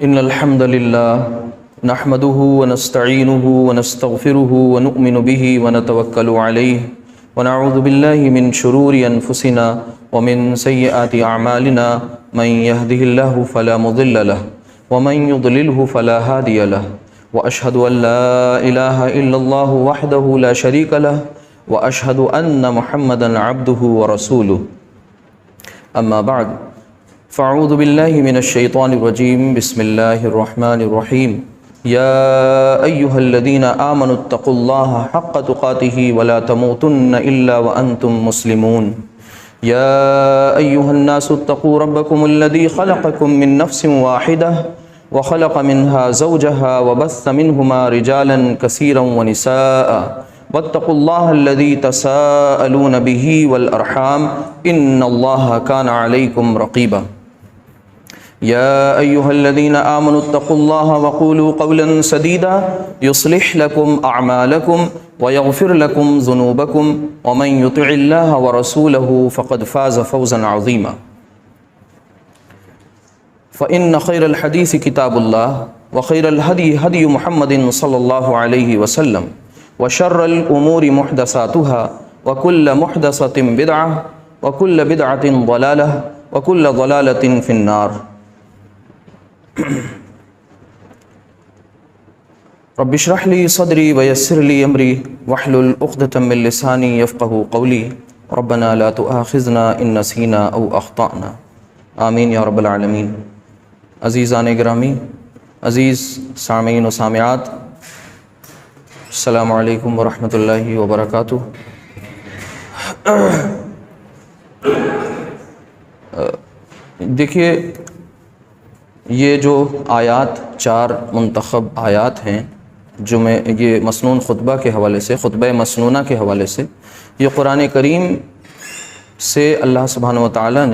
إن الحمد لله نحمده ونستعينه ونستغفره ونؤمن به ونتوكل عليه ونعوذ بالله من شرور أنفسنا ومن سيئات أعمالنا من يهده الله فلا مضل له ومن يضلله فلا هادي له وأشهد أن لا إله إلا الله وحده لا شريك له وأشهد أن محمدا عبده ورسوله أما بعد فاعوذ بالله من الشيطان الرجيم بسم الله الرحمن الرحيم يا أيها الذين آمنوا اتقوا الله حق تقاته ولا تموتن إلا وأنتم مسلمون يا أيها الناس اتقوا ربكم الذي خلقكم من نفس واحدة وخلق منها زوجها وبث منهما رجالا كثيرا ونساء واتقوا الله الذي تساءلون به والأرحام إن الله كان عليكم رقيبا يا أيها الذين آمنوا اتقوا الله وقولوا قولا سديدا يصلح لكم أعمالكم ويغفر لكم ذنوبكم ومن يطع الله ورسوله فقد فاز فوزا عظيما فإن خير الحديث كتاب الله وخير الهدي هدي محمد صلى الله عليه وسلم وشر الأمور محدثاتها وكل محدثة بدعة وكل بدعة ضلالة وكل ضلالة في النار رب اشرح لي صدري ويسر لي أمري واحلل عقدة من لساني يفقهوا قولي ربنا لا تؤاخذنا إن نسينا أو أخطأنا آمین یا رب العالمین۔ عزیزان گرامی، عزیز سامعین و سامعات، السلام علیکم ورحمۃ اللہ وبرکاتہ۔ دیکھیے، یہ جو آیات، 4 منتخب آیات ہیں جو میں یہ مسنون خطبہ کے حوالے سے، خطبہ مسنونہ کے حوالے سے، یہ قرآن کریم سے اللہ سبحانہ و تعالیٰ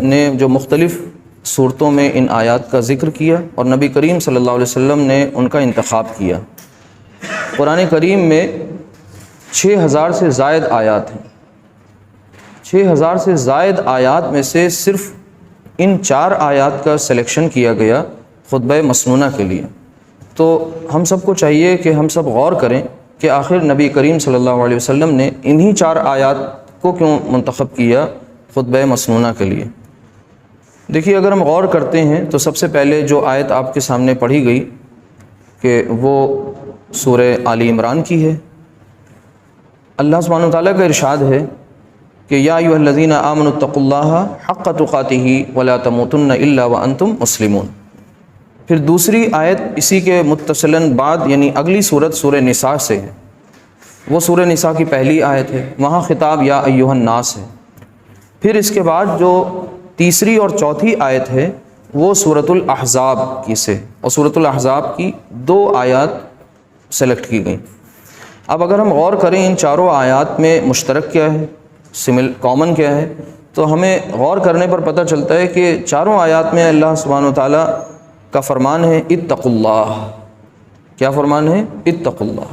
نے جو مختلف صورتوں میں ان آیات کا ذکر کیا اور نبی کریم صلی اللہ علیہ وسلم نے ان کا انتخاب کیا۔ قرآن کریم میں 6000 سے زائد آیات ہیں۔ 6000 سے زائد آیات میں سے صرف ان 4 آیات کا سلیکشن کیا گیا خطبہ مسنونہ کے لیے۔ تو ہم سب کو چاہیے کہ ہم سب غور کریں کہ آخر نبی کریم صلی اللہ علیہ وسلم نے انہی 4 آیات کو کیوں منتخب کیا خطبہ مسنونہ کے لیے۔ دیکھیے، اگر ہم غور کرتے ہیں تو سب سے پہلے جو آیت آپ کے سامنے پڑھی گئی کہ وہ سورہ آل عمران کی ہے۔ اللہ سبحانہ وتعالیٰ کا ارشاد ہے کہ یا ایھا الذین آمنوا اتقوا اللہ حق تقاتہ ولا تموتن الا وانتم مسلمون۔ پھر دوسری آیت اسی کے متصلاً بعد یعنی اگلی صورت سورہ نساء سے ہے، وہ سورہ نساء کی پہلی آیت ہے، وہاں خطاب یا ایھا الناس ہے۔ پھر اس کے بعد جو تیسری اور چوتھی آیت ہے وہ سورۃ الاحزاب کی سے، اور سورۃ الاحزاب کی 2 آیات سلیکٹ کی گئیں۔ اب اگر ہم غور کریں ان 4 آیات میں مشترک کیا ہے، کامن کیا ہے، تو ہمیں غور کرنے پر پتہ چلتا ہے کہ 4 آیات میں اللہ سبحانہ و تعالیٰ کا فرمان ہے اتقوا اللہ۔ کیا فرمان ہے؟ اتقوا اللہ،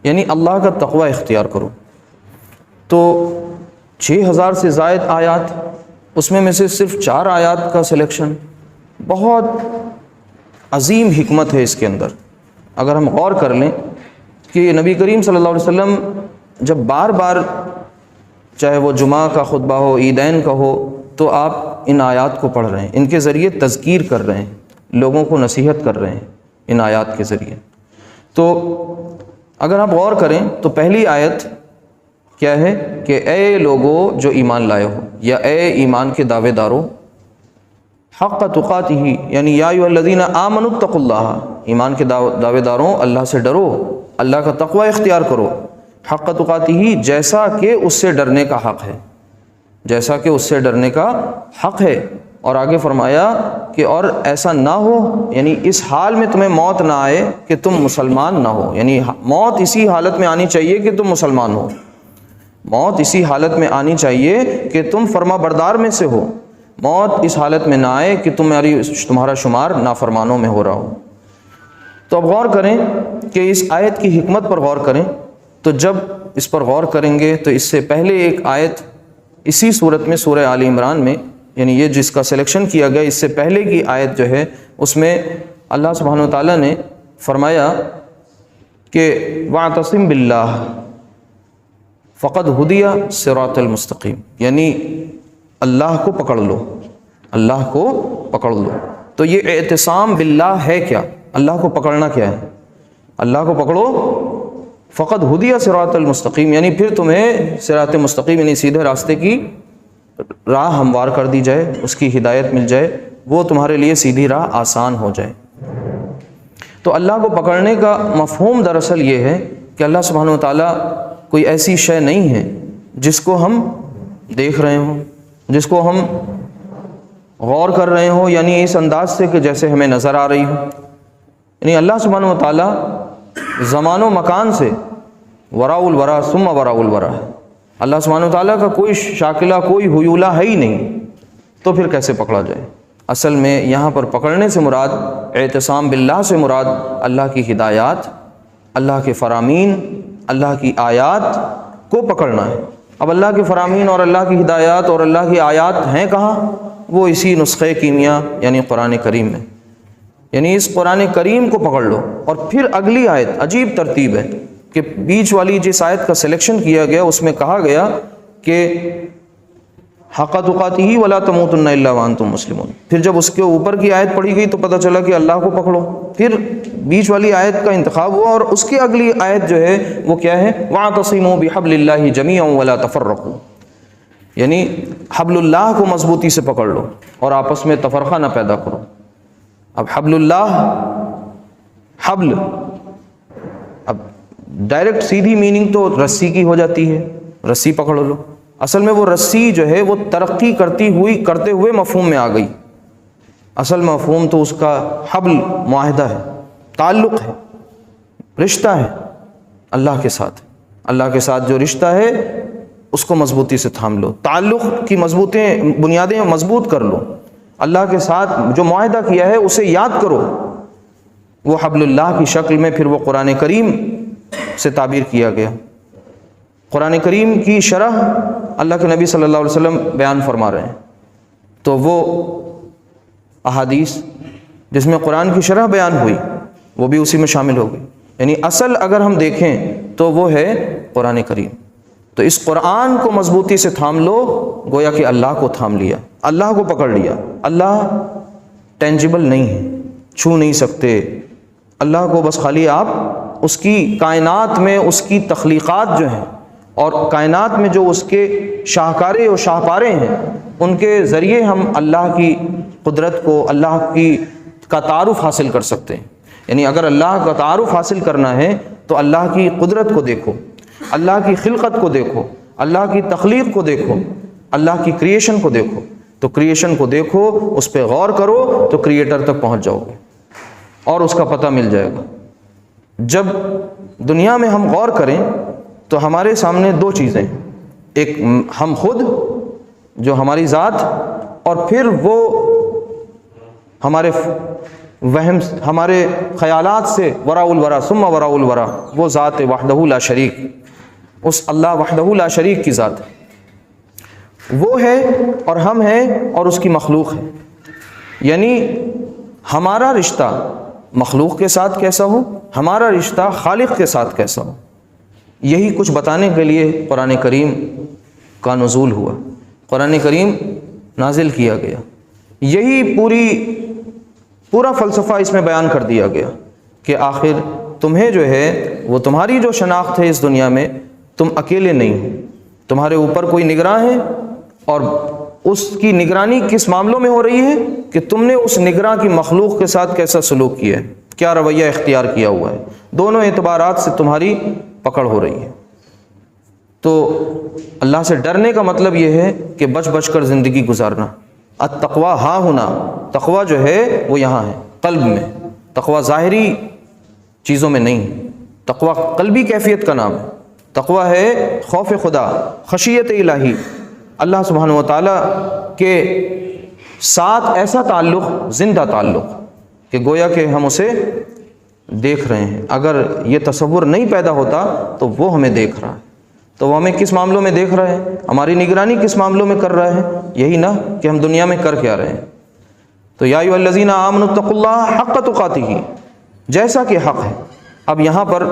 یعنی اللہ کا تقوی اختیار کرو۔ تو 6000 سے زائد آیات، اس میں سے صرف 4 آیات کا سلیکشن، بہت عظیم حکمت ہے اس کے اندر۔ اگر ہم غور کر لیں کہ نبی کریم صلی اللہ علیہ وسلم جب بار بار، چاہے وہ جمعہ کا خطبہ ہو، عیدین کا ہو، تو آپ ان آیات کو پڑھ رہے ہیں، ان کے ذریعے تذکیر کر رہے ہیں، لوگوں کو نصیحت کر رہے ہیں ان آیات کے ذریعے۔ تو اگر آپ غور کریں تو پہلی آیت کیا ہے کہ اے لوگو جو ایمان لائے ہو، یا اے ایمان کے دعوے دارو، حق تقاتہ یعنی یا ایھا الذین آمنوا اتقوا اللہ، ایمان کے دعوے داروں اللہ سے ڈرو، اللہ کا تقوی اختیار کرو، حق تقاتہ جیسا کہ اس سے ڈرنے کا حق ہے، جیسا کہ اس سے ڈرنے کا حق ہے۔ اور آگے فرمایا کہ اور ایسا نہ ہو، یعنی اس حال میں تمہیں موت نہ آئے کہ تم مسلمان نہ ہو، یعنی موت اسی حالت میں آنی چاہیے کہ تم مسلمان ہو، موت اسی حالت میں آنی چاہیے کہ تم فرما بردار میں سے ہو، موت اس حالت میں نہ آئے کہ تمہارا شمار نافرمانوں میں ہو رہا ہو۔ تو اب غور کریں کہ اس آیت کی حکمت پر غور کریں، تو جب اس پر غور کریں گے تو اس سے پہلے ایک آیت اسی صورت میں سورہ آل عمران میں یعنی یہ جس کا سلیکشن کیا گیا، اس سے پہلے کی آیت جو ہے اس میں اللہ سبحانہ و تعالیٰ نے فرمایا کہ وَاعْتَصِم بِاللَّهِ فَقَدْ هُدِيَ صِرَاطَ الْمُسْتَقِيم، یعنی اللہ کو پکڑ لو، اللہ کو پکڑ لو۔ تو یہ اعتصام باللہ ہے کیا؟ اللہ کو پکڑنا کیا ہے؟ اللہ کو پکڑو، فقد ہدیہ صراط المستقیم، یعنی پھر تمہیں صراط مستقیم یعنی سیدھے راستے کی راہ ہموار کر دی جائے، اس کی ہدایت مل جائے، وہ تمہارے لیے سیدھی راہ آسان ہو جائے۔ تو اللہ کو پکڑنے کا مفہوم دراصل یہ ہے کہ اللہ سبحانہ و تعالیٰ کوئی ایسی شے نہیں ہے جس کو ہم دیکھ رہے ہوں، جس کو ہم غور کر رہے ہوں، یعنی اس انداز سے کہ جیسے ہمیں نظر آ رہی ہو۔ یعنی اللہ سبحانہ و تعالیٰ زمان و مکان سے وراء الورا ثم وراء الورا ہے۔ اللہ سبحانہ و تعالیٰ کا کوئی شاکلہ، کوئی حیولہ ہے ہی نہیں، تو پھر کیسے پکڑا جائے؟ اصل میں یہاں پر پکڑنے سے مراد، اعتصام باللہ سے مراد اللہ کی ہدایات، اللہ کے فرامین، اللہ کی آیات کو پکڑنا ہے۔ اب اللہ کے فرامین اور اللہ کی ہدایات اور اللہ کی آیات ہیں کہاں؟ وہ اسی نسخہ کیمیا یعنی قرآن کریم میں، یعنی اس قرآن کریم کو پکڑ لو۔ اور پھر اگلی آیت عجیب ترتیب ہے کہ بیچ والی جس آیت کا سلیکشن کیا گیا اس میں کہا گیا کہ حق تقاتہ ولا تموتن الا وانتم مسلمون، پھر جب اس کے اوپر کی آیت پڑھی گئی تو پتہ چلا کہ اللہ کو پکڑو، پھر بیچ والی آیت کا انتخاب ہوا اور اس کی اگلی آیت جو ہے وہ کیا ہے؟ واعتصموا بحبل اللہ جميعا ولا تفرقوا، یعنی حبل اللہ کو مضبوطی سے پکڑ لو اور آپس میں تفرقہ نہ پیدا کرو۔ اب حبل اللہ، حبل، اب ڈائریکٹ سیدھی میننگ تو رسی کی ہو جاتی ہے، رسی پکڑ لو، اصل میں وہ رسی جو ہے وہ ترقی کرتے ہوئے مفہوم میں آ گئی۔ اصل مفہوم تو اس کا حبل معاہدہ ہے، تعلق ہے، رشتہ ہے اللہ کے ساتھ۔ اللہ کے ساتھ جو رشتہ ہے اس کو مضبوطی سے تھام لو، تعلق کی بنیادیں مضبوط کر لو، اللہ کے ساتھ جو معاہدہ کیا ہے اسے یاد کرو، وہ حبل اللہ کی شکل میں پھر وہ قرآن کریم سے تعبیر کیا گیا۔ قرآن کریم کی شرح اللہ کے نبی صلی اللہ علیہ وسلم بیان فرما رہے ہیں، تو وہ احادیث جس میں قرآن کی شرح بیان ہوئی وہ بھی اسی میں شامل ہو گئی، یعنی اصل اگر ہم دیکھیں تو وہ ہے قرآن کریم۔ تو اس قرآن کو مضبوطی سے تھام لو، گویا کہ اللہ کو تھام لیا، اللہ کو پکڑ لیا۔ اللہ ٹینجیبل نہیں ہے، چھو نہیں سکتے اللہ کو، بس خالی آپ اس کی کائنات میں اس کی تخلیقات جو ہیں اور کائنات میں جو اس کے شاہکارے اور شاہپارے ہیں ان کے ذریعے ہم اللہ کی قدرت کو، اللہ کا تعارف حاصل کر سکتے ہیں۔ یعنی اگر اللہ کا تعارف حاصل کرنا ہے تو اللہ کی قدرت کو دیکھو، اللہ کی خلقت کو دیکھو، اللہ کی تخلیق کو دیکھو، اللہ کی کریشن کو دیکھو۔ تو کریشن کو دیکھو، اس پہ غور کرو تو کریٹر تک پہنچ جاؤ گے اور اس کا پتہ مل جائے گا۔ جب دنیا میں ہم غور کریں تو ہمارے سامنے دو چیزیں، ایک ہم خود جو ہماری ذات، اور پھر وہ ہمارے وہم، ہمارے خیالات سے وراء الورا ثم وراء الورا، وہ ذات وحدہ لا شریک، اس اللہ وحدہ لا شریک کی ذات وہ ہے اور ہم ہیں اور اس کی مخلوق ہے۔ یعنی ہمارا رشتہ مخلوق کے ساتھ کیسا ہو، ہمارا رشتہ خالق کے ساتھ کیسا ہو، یہی کچھ بتانے کے لیے قرآن کریم کا نزول ہوا، قرآن کریم نازل کیا گیا، یہی پورا فلسفہ اس میں بیان کر دیا گیا کہ آخر تمہیں جو ہے وہ تمہاری جو شناخت ہے اس دنیا میں، تم اکیلے نہیں ہو، تمہارے اوپر کوئی نگراں ہے، اور اس کی نگرانی کس معاملوں میں ہو رہی ہے کہ تم نے اس نگراں کی مخلوق کے ساتھ کیسا سلوک کیا ہے، کیا رویہ اختیار کیا ہوا ہے، دونوں اعتبارات سے تمہاری پکڑ ہو رہی ہے۔ تو اللہ سے ڈرنے کا مطلب یہ ہے کہ بچ بچ کر زندگی گزارنا۔ التقویٰ ہاں ہونا، تقویٰ جو ہے وہ یہاں ہے، قلب میں، تقویٰ ظاہری چیزوں میں نہیں، تقویٰ قلبی کیفیت کا نام ہے۔ تقویٰ ہے خوف خدا، خشیت الہی، اللہ سبحانہ و تعالیٰ کے ساتھ ایسا تعلق، زندہ تعلق کہ گویا کہ ہم اسے دیکھ رہے ہیں۔ اگر یہ تصور نہیں پیدا ہوتا تو وہ ہمیں دیکھ رہا ہے، تو وہ ہمیں کس معاملوں میں دیکھ رہا ہے، ہماری نگرانی کس معاملوں میں کر رہا ہے، یہی نا کہ ہم دنیا میں کر کیا رہے ہیں۔ تو یا ایھا الذین آمنوا اتقوا اللہ حق تقاتہ، جیسا کہ حق ہے۔ اب یہاں پر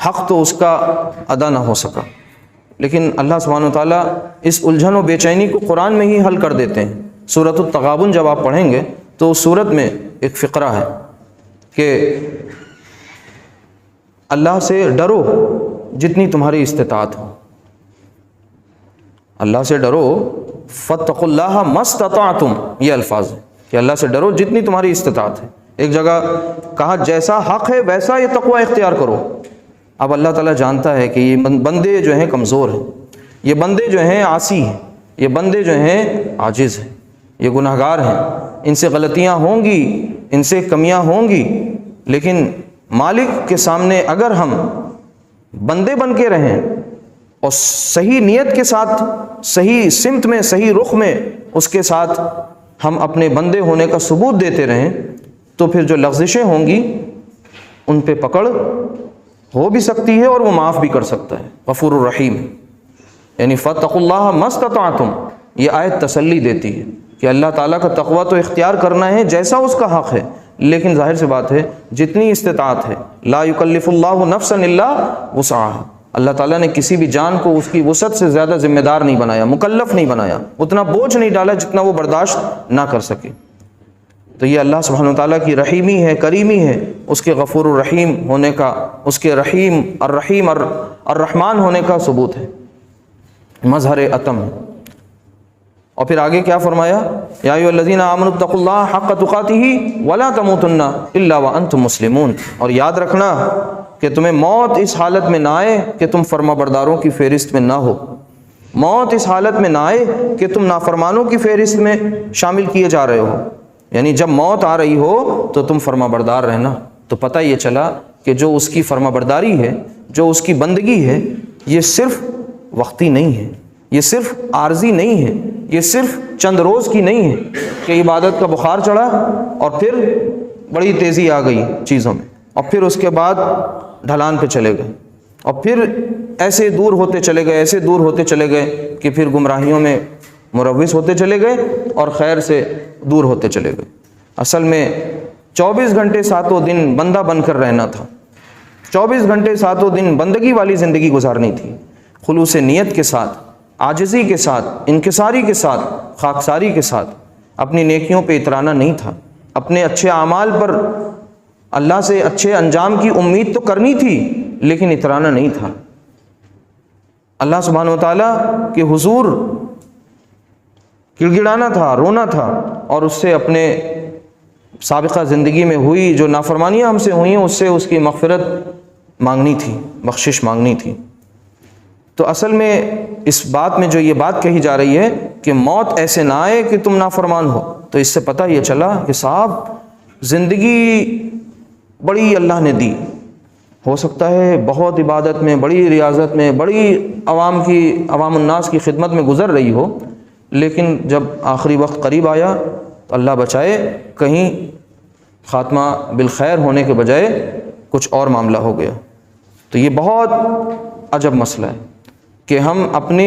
حق تو اس کا ادا نہ ہو سکا، لیکن اللہ سبحانہ وتعالیٰ اس الجھن و بے چینی کو قرآن میں ہی حل کر دیتے ہیں۔ سورۃ التغابن جب آپ پڑھیں گے تو اس سورت میں ایک فقرہ ہے کہ اللہ سے ڈرو جتنی تمہاری استطاعت ہو، اللہ سے ڈرو، فاتقوا اللہ ما استطعتم، یہ الفاظ ہیں کہ اللہ سے ڈرو جتنی تمہاری استطاعت ہے۔ ایک جگہ کہا جیسا حق ہے ویسا یہ تقوی اختیار کرو۔ اب اللہ تعالیٰ جانتا ہے کہ یہ بندے جو ہیں کمزور ہیں، یہ بندے جو ہیں عاصی ہیں، یہ بندے جو ہیں عاجز ہیں، یہ گناہ گار ہیں، ان سے غلطیاں ہوں گی، ان سے کمیاں ہوں گی، لیکن مالک کے سامنے اگر ہم بندے بن کے رہیں اور صحیح نیت کے ساتھ، صحیح سمت میں، صحیح رخ میں اس کے ساتھ ہم اپنے بندے ہونے کا ثبوت دیتے رہیں، تو پھر جو لغزشیں ہوں گی ان پہ پکڑ ہو بھی سکتی ہے اور وہ معاف بھی کر سکتا ہے۔ غفور الرحیم، یعنی فاتقوا اللہ ما استطعتم، یہ آیت تسلی دیتی ہے کہ اللہ تعالیٰ کا تقوی تو اختیار کرنا ہے جیسا اس کا حق ہے، لیکن ظاہر سی بات ہے جتنی استطاعت ہے، لا یکلف اللہ نفسا الا وسعها، اللہ تعالیٰ نے کسی بھی جان کو اس کی وسعت سے زیادہ ذمہ دار نہیں بنایا، مکلف نہیں بنایا، اتنا بوجھ نہیں ڈالا جتنا وہ برداشت نہ کر سکے۔ تو یہ اللہ سبحانہ وتعالیٰ کی رحیمی ہے، کریمی ہے، اس کے غفور الرحیم ہونے کا، اس کے رحیم الرحیم الرحمن ہونے کا ثبوت ہے، مظہر عتم ہے۔ اور پھر آگے کیا فرمایا؟ یا ایھا الذین آمنوا اتقوا اللہ حق تقاتہ ولا تموتن الا وانتم مسلمون، اور یاد رکھنا کہ تمہیں موت اس حالت میں نہ آئے کہ تم فرما برداروں کی فہرست میں نہ ہو، موت اس حالت میں نہ آئے کہ تم نافرمانوں کی فہرست میں شامل کیے جا رہے ہو، یعنی جب موت آ رہی ہو تو تم فرما بردار رہنا۔ تو پتہ یہ چلا کہ جو اس کی فرما برداری ہے، جو اس کی بندگی ہے، یہ صرف وقتی نہیں ہے، یہ صرف عارضی نہیں ہے، یہ صرف چند روز کی نہیں ہے کہ عبادت کا بخار چڑھا اور پھر بڑی تیزی آ گئی چیزوں میں، اور پھر اس کے بعد ڈھلان پہ چلے گئے، اور پھر ایسے دور ہوتے چلے گئے، ایسے دور ہوتے چلے گئے کہ پھر گمراہیوں میں مروث ہوتے چلے گئے اور خیر سے دور ہوتے چلے گئے۔ اصل میں 24 گھنٹے ساتوں دن بندہ بن کر رہنا تھا، 24 گھنٹے ساتوں دن بندگی والی زندگی گزارنی تھی، خلوص نیت کے ساتھ، عاجزی کے ساتھ، انکساری کے ساتھ، خاکساری کے ساتھ۔ اپنی نیکیوں پہ اترانا نہیں تھا، اپنے اچھے اعمال پر اللہ سے اچھے انجام کی امید تو کرنی تھی لیکن اترانا نہیں تھا۔ اللہ سبحانہ وتعالیٰ کے حضور گڑ گڑانا تھا، رونا تھا، اور اس سے اپنے سابقہ زندگی میں ہوئی جو نافرمانیاں ہم سے ہوئیں اس سے اس کی مغفرت مانگنی تھی، بخشش مانگنی تھی۔ تو اصل میں اس بات میں جو یہ بات کہی جا رہی ہے کہ موت ایسے نہ آئے کہ تم نافرمان ہو، تو اس سے پتہ یہ چلا کہ صاحب زندگی بڑی اللہ نے دی، ہو سکتا ہے بہت عبادت میں، بڑی ریاضت میں، بڑی عوام الناس کی خدمت میں گزر رہی ہو، لیکن جب آخری وقت قریب آیا تو اللہ بچائے کہیں خاتمہ بالخیر ہونے کے بجائے کچھ اور معاملہ ہو گیا۔ تو یہ بہت عجب مسئلہ ہے کہ ہم اپنے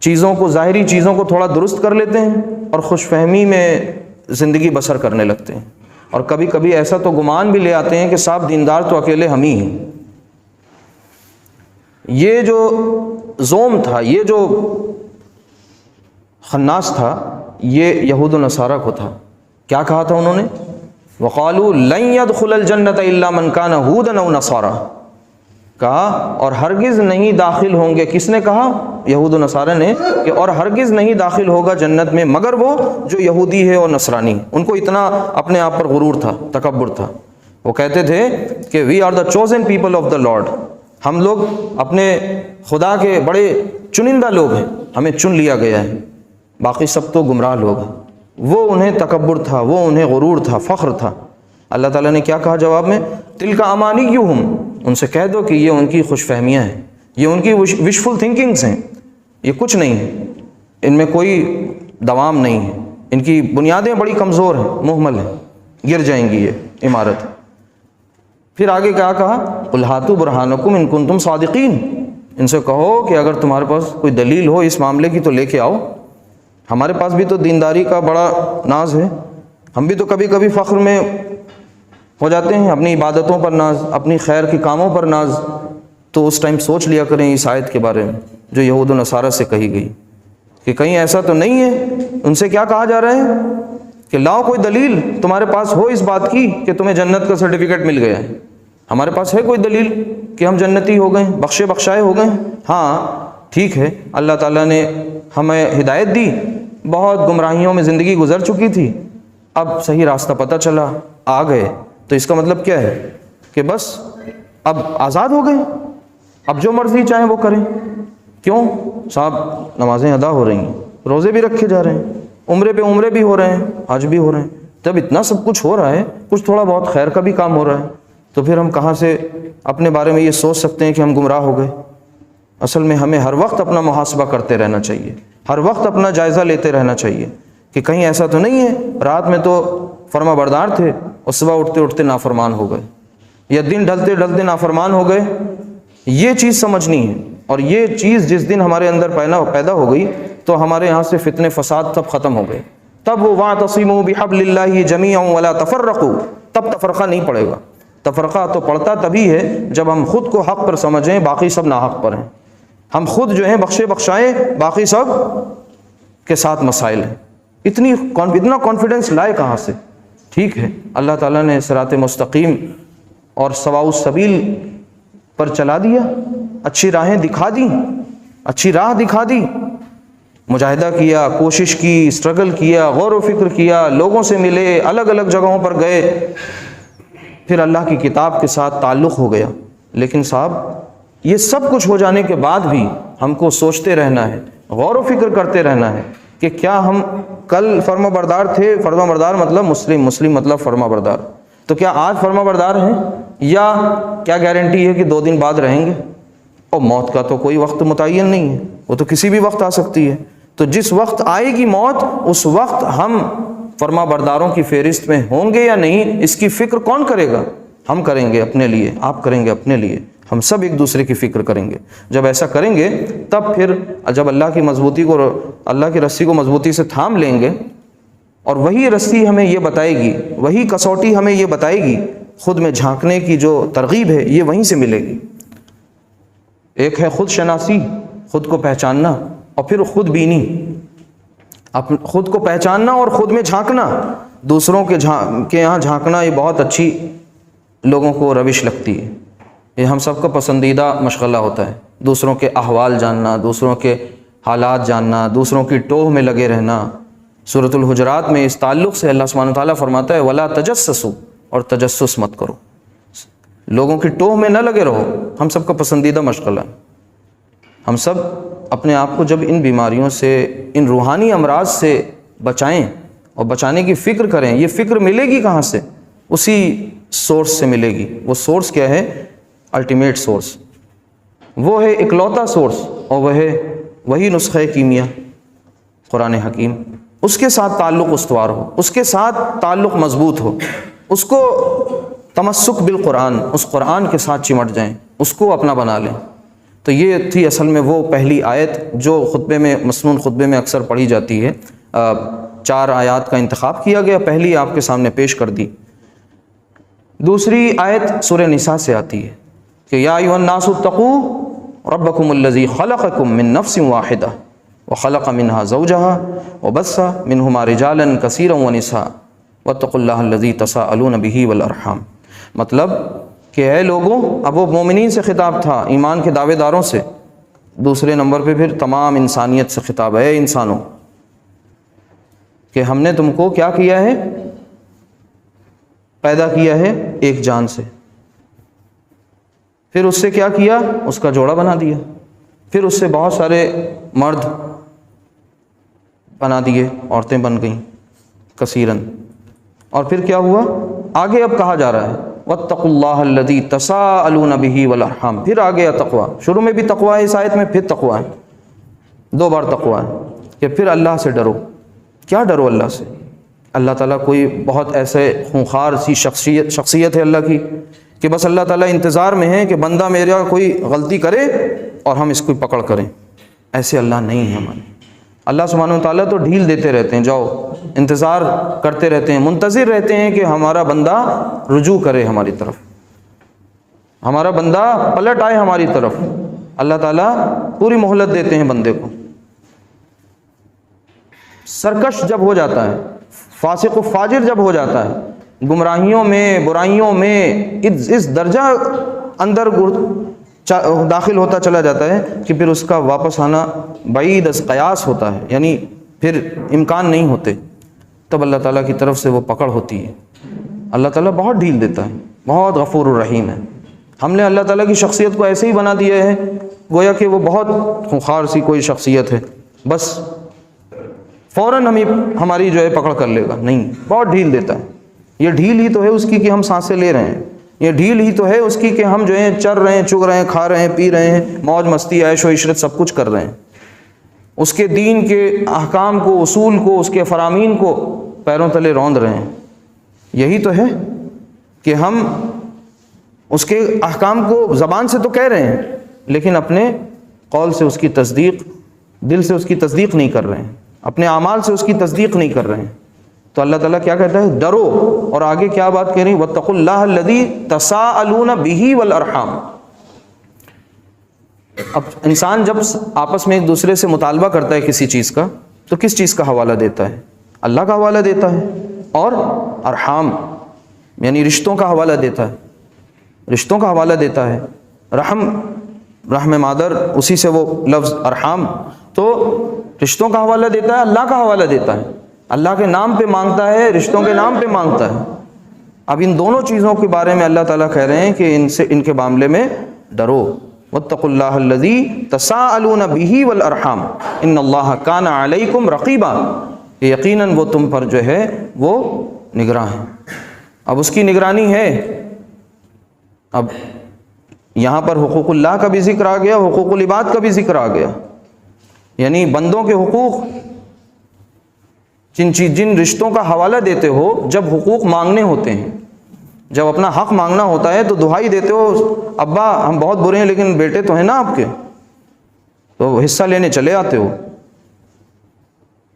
چیزوں کو، ظاہری چیزوں کو تھوڑا درست کر لیتے ہیں اور خوش فہمی میں زندگی بسر کرنے لگتے ہیں، اور کبھی کبھی ایسا تو گمان بھی لے آتے ہیں کہ صاحب دیندار تو اکیلے ہم ہی ہیں۔ یہ جو زوم تھا، یہ جو خناس تھا، یہ یہود و نصارہ کو تھا۔ کیا کہا تھا انہوں نے؟ وَقَالُوا لَن يَدْخُلَ الْجَنَّةَ إِلَّا مَنْ كَانَ هُودًا أَوْ نَصَارَىٰ، کہا اور ہرگز نہیں داخل ہوں گے، کس نے کہا؟ یہود و نصارہ نے، کہ اور ہرگز نہیں داخل ہوگا جنت میں مگر وہ جو یہودی ہے اور نصرانی۔ ان کو اتنا اپنے آپ پر غرور تھا، تکبر تھا، وہ کہتے تھے کہ we are the chosen people of the lord, ہم لوگ اپنے خدا کے بڑے چنندہ لوگ ہیں، ہمیں چن لیا گیا ہے، باقی سب تو گمراہ لوگ ہیں۔ وہ انہیں تکبر تھا، وہ انہیں غرور تھا، فخر تھا۔ اللہ تعالیٰ نے کیا کہا جواب میں؟ تلک امانیہم، ان سے کہہ دو کہ یہ ان کی خوش فہمیاں ہیں، یہ ان کی وشفل تھنکنگز ہیں، یہ کچھ نہیں ہے، ان میں کوئی دوام نہیں ہے، ان کی بنیادیں بڑی کمزور ہیں، مہمل ہیں، گر جائیں گی یہ عمارت۔ پھر آگے کیا کہا؟ قل ہاتوا برہانکم ان کنتم صادقین، ان سے کہو کہ اگر تمہارے پاس کوئی دلیل ہو اس معاملے کی تو لے کے آؤ. ہمارے پاس بھی تو دینداری کا بڑا ناز ہے، ہم بھی تو کبھی کبھی فخر میں ہو جاتے ہیں، اپنی عبادتوں پر ناز، اپنی خیر کے کاموں پر ناز. تو اس ٹائم سوچ لیا کریں اس آیت کے بارے میں جو یہود و نصارہ سے کہی گئی، کہ کہیں ایسا تو نہیں ہے. ان سے کیا کہا جا رہا ہے کہ لاؤ کوئی دلیل تمہارے پاس ہو اس بات کی کہ تمہیں جنت کا سرٹیفکیٹ مل گیا ہے. ہمارے پاس ہے کوئی دلیل کہ ہم جنتی ہو گئے، بخشے بخشائے ہو گئے؟ ہاں ٹھیک ہے، اللہ تعالیٰ نے ہمیں ہدایت دی، بہت گمراہیوں میں زندگی گزر چکی تھی، اب صحیح راستہ پتہ چلا، آ گئے. تو اس کا مطلب کیا ہے کہ بس اب آزاد ہو گئے، اب جو مرضی چاہیں وہ کریں. کیوں صاحب؟ نمازیں ادا ہو رہی ہیں، روزے بھی رکھے جا رہے ہیں، عمرے پہ عمرے بھی ہو رہے ہیں، حج بھی ہو رہے ہیں. جب اتنا سب کچھ ہو رہا ہے، کچھ تھوڑا بہت خیر کا بھی کام ہو رہا ہے، تو پھر ہم کہاں سے اپنے بارے میں یہ سوچ سکتے ہیں کہ ہم گمراہ ہو گئے؟ اصل میں ہمیں ہر وقت اپنا محاسبہ کرتے رہنا چاہیے، ہر وقت اپنا جائزہ لیتے رہنا چاہیے کہ کہیں ایسا تو نہیں ہے رات میں تو فرما بردار تھے اور صبح اٹھتے اٹھتے نافرمان ہو گئے، یا دن ڈھلتے ڈھلتے نافرمان ہو گئے. یہ چیز سمجھنی ہے. اور یہ چیز جس دن ہمارے اندر پیدا ہو گئی تو ہمارے یہاں سے فتنے فساد تب ختم ہو گئے. تب وہ وَاعْتَصِمُوا بِحَبْلِ اللَّهِ جَمِيعًا وَلَا تَفَرَّقُوا، تب تفرقہ نہیں پڑے گا. تفرقہ تو پڑتا تبھی ہے جب ہم خود کو حق پر سمجھیں، باقی سب ناحق پر ہیں. ہم خود جو ہیں بخشے بخشائیں، باقی سب کے ساتھ مسائل ہیں. اتنا کانفیڈنس لائے کہاں سے؟ ٹھیک ہے، اللہ تعالیٰ نے صراط مستقیم اور سواء السبیل پر چلا دیا، اچھی راہیں دکھا دی، اچھی راہ دکھا دی، مجاہدہ کیا، کوشش کی، اسٹرگل کیا، غور و فکر کیا، لوگوں سے ملے، الگ الگ جگہوں پر گئے، پھر اللہ کی کتاب کے ساتھ تعلق ہو گیا. لیکن صاحب یہ سب کچھ ہو جانے کے بعد بھی ہم کو سوچتے رہنا ہے، غور و فکر کرتے رہنا ہے کہ کیا ہم کل فرما بردار تھے؟ فرما بردار مطلب مسلم مطلب فرما بردار. تو کیا آج فرما بردار ہیں؟ یا کیا گارنٹی ہے کہ 2 دن بعد رہیں گے؟ اور موت کا تو کوئی وقت متعین نہیں ہے، وہ تو کسی بھی وقت آ سکتی ہے. تو جس وقت آئے گی موت، اس وقت ہم فرما برداروں کی فہرست میں ہوں گے یا نہیں، اس کی فکر کون کرے گا؟ ہم کریں گے اپنے لیے، آپ کریں گے اپنے لیے، ہم سب ایک دوسرے کی فکر کریں گے. جب ایسا کریں گے تب پھر جب اللہ کی رسی کو مضبوطی سے تھام لیں گے، اور وہی رسی ہمیں یہ بتائے گی، وہی کسوٹی ہمیں یہ بتائے گی، خود میں جھانکنے کی جو ترغیب ہے یہ وہیں سے ملے گی. ایک ہے خود شناسی، خود کو پہچاننا، اور پھر خود بینی، خود کو پہچاننا اور خود میں جھانکنا. دوسروں کے یہاں جھانکنا یہ بہت اچھی لوگوں کو روش لگتی ہے، یہ ہم سب کا پسندیدہ مشغلہ ہوتا ہے. دوسروں کے احوال جاننا، دوسروں کے حالات جاننا، دوسروں کی ٹوہ میں لگے رہنا. سورۃ الحجرات میں اس تعلق سے اللہ سبحانہ وتعالیٰ فرماتا ہے وَلَا تَجَسَّسُوا، اور تجسس مت کرو، لوگوں کی ٹوہ میں نہ لگے رہو. ہم سب کا پسندیدہ مشغلہ ہے. ہم سب اپنے آپ کو جب ان بیماریوں سے، ان روحانی امراض سے بچائیں اور بچانے کی فکر کریں. یہ فکر ملے گی کہاں سے؟ اسی سورس سے ملے گی. وہ سورس کیا ہے؟ الٹیمیٹ سورس، وہ ہے اکلوتا سورس، اور وہ ہے وہی نسخہ کیمیا قرآن حکیم. اس کے ساتھ تعلق استوار ہو، اس کے ساتھ تعلق مضبوط ہو، اس کو تمسک بالقرآن، اس قرآن کے ساتھ چمٹ جائیں، اس کو اپنا بنا لیں. تو یہ تھی اصل میں وہ پہلی آیت جو خطبے میں، مسنون خطبے میں اکثر پڑھی جاتی ہے. 4 آیات کا انتخاب کیا گیا، پہلی آپ کے سامنے پیش کر دی. دوسری آیت سورہ نساء سے آتی ہے کہ یا ایھا الناس اتقوا ربکم الذی خلقکم من نفس واحدہ وخلق منها زوجها وبث منهما رجالا کثیرا ونساء واتقوا اللہ الذی تساءلون به والارحام. مطلب کہ اے لوگوں، اب وہ مومنین سے خطاب تھا، ایمان کے دعوے داروں سے. دوسرے نمبر پہ پھر تمام انسانیت سے خطاب ہے، اے انسانوں، کہ ہم نے تم کو کیا کیا ہے؟ پیدا کیا ہے ایک جان سے، پھر اس سے کیا کیا؟ اس کا جوڑا بنا دیا، پھر اس سے بہت سارے مرد بنا دیے، عورتیں بن گئیں کثیرن. اور پھر کیا ہوا؟ آگے اب کہا جا رہا ہے واتقوا اللہ الذی تساءلون به والارحام. پھر آگے تقویٰ، شروع میں بھی تقویٰ ہے اس آیت میں، پھر تقویٰ ہے، 2 بار تقویٰ ہے کہ پھر اللہ سے ڈرو. کیا ڈرو اللہ سے؟ اللہ تعالیٰ کوئی بہت ایسے خونخوار سی شخصیت ہے اللہ کی کہ بس اللہ تعالیٰ انتظار میں ہے کہ بندہ میرا کوئی غلطی کرے اور ہم اس کو پکڑ کریں، ایسے اللہ نہیں ہے ہمارے۔ اللہ سبحانہ و تعالیٰ تو ڈھیل دیتے رہتے ہیں، جاؤ انتظار کرتے رہتے ہیں، منتظر رہتے ہیں کہ ہمارا بندہ رجوع کرے ہماری طرف، ہمارا بندہ پلٹ آئے ہماری طرف۔ اللہ تعالیٰ پوری مہلت دیتے ہیں بندے کو۔ سرکش جب ہو جاتا ہے، فاسق و فاجر جب ہو جاتا ہے، گمراہیوں میں برائیوں میں اس درجہ اندر داخل ہوتا چلا جاتا ہے کہ پھر اس کا واپس آنا بعید از قیاس ہوتا ہے، یعنی پھر امکان نہیں ہوتے، تب اللہ تعالیٰ کی طرف سے وہ پکڑ ہوتی ہے۔ اللہ تعالیٰ بہت ڈھیل دیتا ہے، بہت غفور الرحیم ہے۔ ہم نے اللہ تعالیٰ کی شخصیت کو ایسے ہی بنا دیا ہے گویا کہ وہ بہت خونخوار سی کوئی شخصیت ہے، بس فوراً ہماری جو ہے پکڑ کر لے گا، نہیں، بہت ڈھیل دیتا ہے۔ یہ ڈھیل ہی تو ہے اس کی کہ ہم سانسیں لے رہے ہیں، یہ ڈھیل ہی تو ہے اس کی کہ ہم جو ہیں چر رہے ہیں، چگ رہے ہیں، کھا رہے ہیں، پی رہے ہیں، موج مستی عیش و عشرت سب کچھ کر رہے ہیں، اس کے دین کے احکام کو، اصول کو، اس کے فرامین کو پیروں تلے روند رہے ہیں۔ یہی تو ہے کہ ہم اس کے احکام کو زبان سے تو کہہ رہے ہیں لیکن اپنے قول سے اس کی تصدیق، دل سے اس کی تصدیق نہیں کر رہے ہیں، اپنے اعمال سے اس کی تصدیق نہیں کر رہے ہیں۔ تو اللہ تعالیٰ کیا کہتا ہے؟ ڈرو، اور آگے کیا بات کہہ رہی؟ واتقوا اللہ الذی تساءلون بہ والارحام۔ اب انسان جب آپس میں ایک دوسرے سے مطالبہ کرتا ہے کسی چیز کا تو کس چیز کا حوالہ دیتا ہے؟ اللہ کا حوالہ دیتا ہے، اور ارحام یعنی رشتوں کا حوالہ دیتا ہے، رشتوں کا حوالہ دیتا ہے۔ رحم مادر، اسی سے وہ لفظ ارحام، تو رشتوں کا حوالہ دیتا ہے، اللہ کا حوالہ دیتا ہے، اللہ کے نام پہ مانگتا ہے، رشتوں کے نام پہ مانگتا ہے۔ اب ان دونوں چیزوں کے بارے میں اللہ تعالیٰ کہہ رہے ہیں کہ ان کے معاملے میں ڈرو۔ واتقوا اللہ الذی تساءلون بہ والارحام ان اللہ کان علیکم رقیبا، یقیناً وہ تم پر جو ہے وہ نگراں ہے۔ اب اس کی نگرانی ہے۔ اب یہاں پر حقوق اللہ کا بھی ذکر آ گیا، حقوق العباد کا بھی ذکر آ گیا، یعنی بندوں کے حقوق، جن رشتوں کا حوالہ دیتے ہو، جب حقوق مانگنے ہوتے ہیں، جب اپنا حق مانگنا ہوتا ہے تو دہائی دیتے ہو، ابا ہم بہت برے ہیں لیکن بیٹے تو ہیں نا آپ کے، تو حصہ لینے چلے آتے ہو،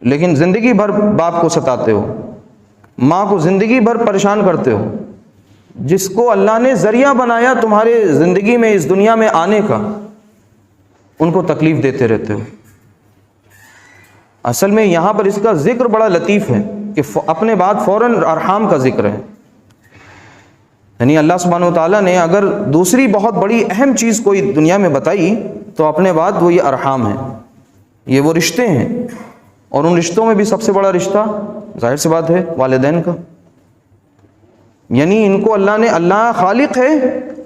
لیکن زندگی بھر باپ کو ستاتے ہو، ماں کو زندگی بھر پریشان کرتے ہو۔ جس کو اللہ نے ذریعہ بنایا تمہارے زندگی میں، اس دنیا میں آنے کا، ان کو تکلیف دیتے رہتے ہو۔ اصل میں یہاں پر اس کا ذکر بڑا لطیف ہے کہ اپنے بعد فوراً ارحام کا ذکر ہے، یعنی اللہ سبحانہ و تعالیٰ نے اگر دوسری بہت بڑی اہم چیز کوئی دنیا میں بتائی تو اپنے بعد وہ یہ ارحام ہے، یہ وہ رشتے ہیں، اور ان رشتوں میں بھی سب سے بڑا رشتہ ظاہر سی بات ہے والدین کا، یعنی ان کو اللہ نے، اللہ خالق ہے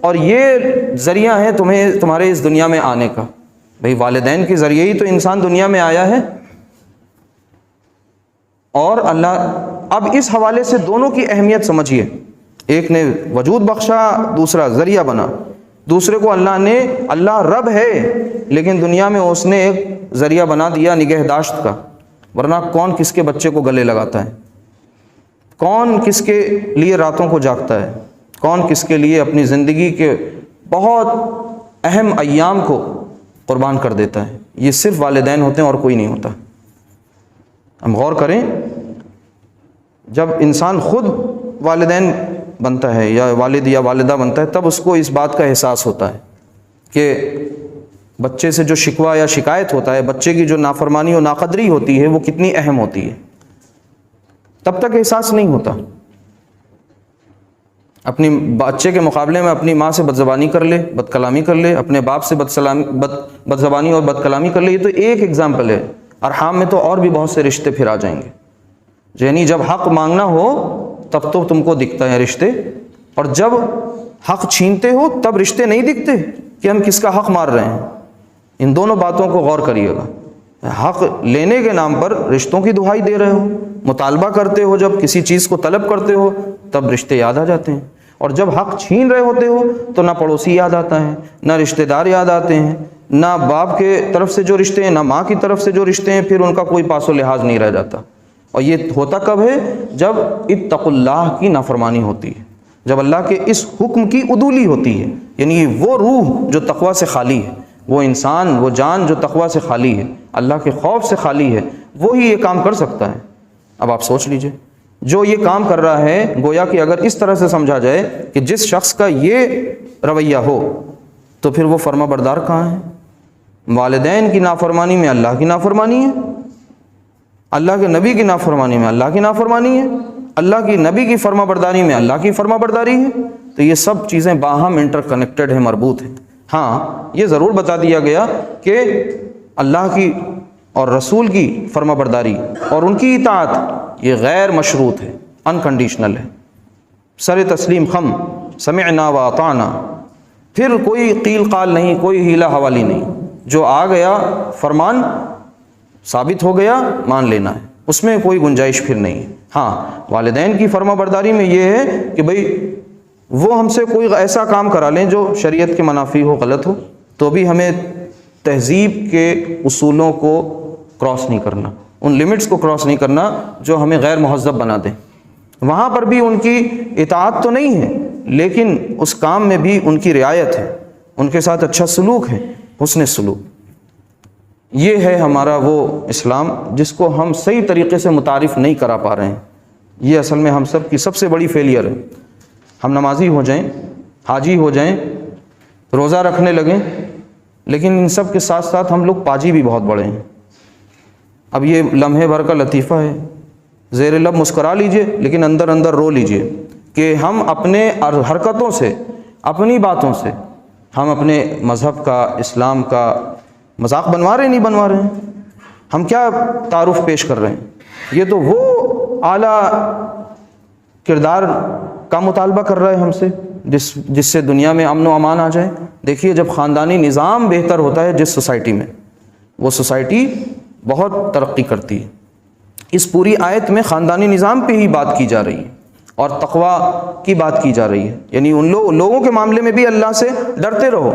اور یہ ذریعہ ہے تمہارے اس دنیا میں آنے کا۔ بھئی والدین کے ذریعے ہی تو انسان دنیا میں آیا ہے، اور اللہ اب اس حوالے سے دونوں کی اہمیت سمجھیے، ایک نے وجود بخشا، دوسرا ذریعہ بنا، دوسرے کو اللہ رب ہے لیکن دنیا میں اس نے ایک ذریعہ بنا دیا نگہداشت کا، ورنہ کون کس کے بچے کو گلے لگاتا ہے، کون کس کے لیے راتوں کو جاگتا ہے، کون کس کے لیے اپنی زندگی کے بہت اہم ایام کو قربان کر دیتا ہے۔ یہ صرف والدین ہوتے ہیں اور کوئی نہیں ہوتا۔ ہم غور کریں، جب انسان خود والدین بنتا ہے یا والد یا والدہ بنتا ہے تب اس کو اس بات کا احساس ہوتا ہے کہ بچے سے جو شکوہ یا شکایت ہوتا ہے، بچے کی جو نافرمانی و ناقدری ہوتی ہے وہ کتنی اہم ہوتی ہے، تب تک احساس نہیں ہوتا۔ اپنی بچے کے مقابلے میں اپنی ماں سے بدزبانی کر لے، بد کلامی کر لے، اپنے باپ سے بدزبانی اور بد کلامی کر لے، یہ تو ایک ایگزامپل ہے۔ ارحام میں تو اور بھی بہت سے رشتے پھر آ جائیں گے، یعنی جب حق مانگنا ہو تب تو تم کو دکھتا ہے رشتے، اور جب حق چھینتے ہو تب رشتے نہیں دکھتے کہ ہم کس کا حق مار رہے ہیں۔ ان دونوں باتوں کو غور کریے گا۔ حق لینے کے نام پر رشتوں کی دہائی دے رہے ہو، مطالبہ کرتے ہو، جب کسی چیز کو طلب کرتے ہو تب رشتے یاد آ جاتے ہیں، اور جب حق چھین رہے ہوتے ہو تو نہ پڑوسی یاد آتا ہے، نہ رشتہ دار یاد آتے ہیں، نہ باپ کے طرف سے جو رشتے ہیں، نہ ماں کی طرف سے جو رشتے ہیں، پھر ان کا کوئی پاس و لحاظ نہیں رہ جاتا۔ اور یہ ہوتا کب ہے؟ جب اتقوا اللہ کی نافرمانی ہوتی ہے، جب اللہ کے اس حکم کی عدولی ہوتی ہے، یعنی وہ روح جو تقوی سے خالی ہے، وہ انسان، وہ جان جو تقوی سے خالی ہے، اللہ کے خوف سے خالی ہے، وہی یہ کام کر سکتا ہے۔ اب آپ سوچ لیجئے، جو یہ کام کر رہا ہے، گویا کہ اگر اس طرح سے سمجھا جائے کہ جس شخص کا یہ رویہ ہو تو پھر وہ فرما بردار کہاں ہے؟ والدین کی نافرمانی میں اللہ کی نافرمانی ہے، اللہ کے نبی کی نافرمانی میں اللہ کی نافرمانی ہے، اللہ کی نبی کی فرما برداری میں اللہ کی فرما برداری ہے۔ تو یہ سب چیزیں باہم انٹر کنیکٹڈ ہیں، مربوط ہیں۔ ہاں، یہ ضرور بتا دیا گیا کہ اللہ کی اور رسول کی فرما برداری اور ان کی اطاعت یہ غیر مشروط ہے، انکنڈیشنل ہے، سر تسلیم خم، سمعنا و اطعنا، پھر کوئی قیل قال نہیں، کوئی ہیلا حوالی نہیں، جو آ گیا فرمان ثابت ہو گیا مان لینا ہے، اس میں کوئی گنجائش پھر نہیں ہے۔ ہاں، والدین کی فرما برداری میں یہ ہے کہ بھئی وہ ہم سے کوئی ایسا کام کرا لیں جو شریعت کے منافی ہو، غلط ہو، تو بھی ہمیں تہذیب کے اصولوں کو کراس نہیں کرنا، ان لمٹس کو کراس نہیں کرنا جو ہمیں غیر مہذب بنا دیں۔ وہاں پر بھی ان کی اطاعت تو نہیں ہے، لیکن اس کام میں بھی ان کی رعایت ہے، ان کے ساتھ اچھا سلوک ہے، حسن سلوک۔ یہ ہے ہمارا وہ اسلام جس کو ہم صحیح طریقے سے متعارف نہیں کرا پا رہے ہیں۔ یہ اصل میں ہم سب کی سب سے بڑی فیلئر ہے۔ ہم نمازی ہو جائیں، حاجی ہو جائیں، روزہ رکھنے لگیں، لیکن ان سب کے ساتھ ساتھ ہم لوگ پاجی بھی بہت بڑے ہیں۔ اب یہ لمحے بھر کا لطیفہ ہے، زیر لب مسکرا لیجئے لیکن اندر اندر رو لیجئے کہ ہم اپنے حرکتوں سے، اپنی باتوں سے ہم اپنے مذہب کا، اسلام کا مذاق بنوا رہے ہیں، نہیں بنوا رہے ہیں؟ ہم کیا تعارف پیش کر رہے ہیں؟ یہ تو وہ اعلیٰ کردار کا مطالبہ کر رہا ہے ہم سے جس سے دنیا میں امن و امان آ جائے۔ دیکھیے، جب خاندانی نظام بہتر ہوتا ہے جس سوسائٹی میں، وہ سوسائٹی بہت ترقی کرتی ہے۔ اس پوری آیت میں خاندانی نظام پہ ہی بات کی جا رہی ہے اور تقوی کی بات کی جا رہی ہے، یعنی ان لوگوں کے معاملے میں بھی اللہ سے ڈرتے رہو۔